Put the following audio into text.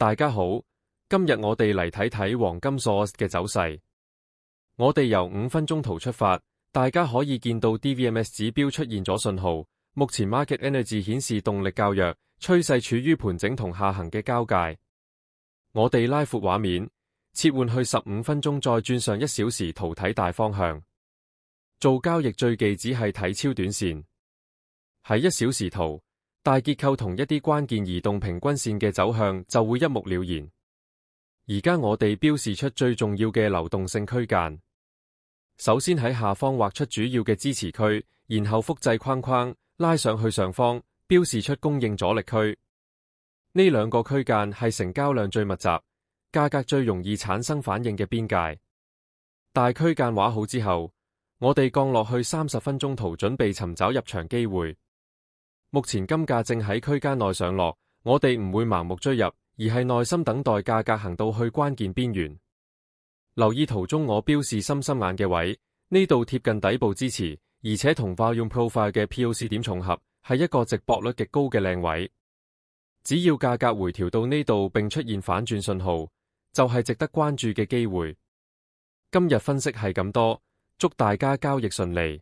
大家好，今日我哋嚟睇睇黃金 SOS 嘅走勢。我哋由5分鐘圖出發，大家可以見到 DVMS 指標出現咗信號，目前 Market Energy 顯示動力較弱，趨勢處於盤整同下行嘅交界。我哋拉闊畫面，切換去15分鐘，再轉上1小時圖睇大方向。做交易最忌只係睇超短線。喺1小時圖，大結構同一啲關鍵移動平均線嘅走向就會一目了然。而家我哋標示出最重要嘅流動性區間。首先喺下方畫出主要嘅支持區，然後複製框框拉上去上方，標示出供應阻力區。呢兩個區間係成交量最密集、價格最容易產生反應嘅邊界。大區間畫好之後，我哋降落去30分鐘圖，準備尋找入場機會。目前金價正喺區間內上落，我哋唔會盲目追入，而係耐心等待價格行到去關鍵邊緣。留意圖中我標示心心眼嘅位，呢度貼近底部支持，而且同 Volume Profile 嘅 POC 點重合，係一個值博率極高嘅靚位。只要價格回調到呢度並出現反轉信號，就係值得關注嘅機會。今日分析係咁多，祝大家交易順利。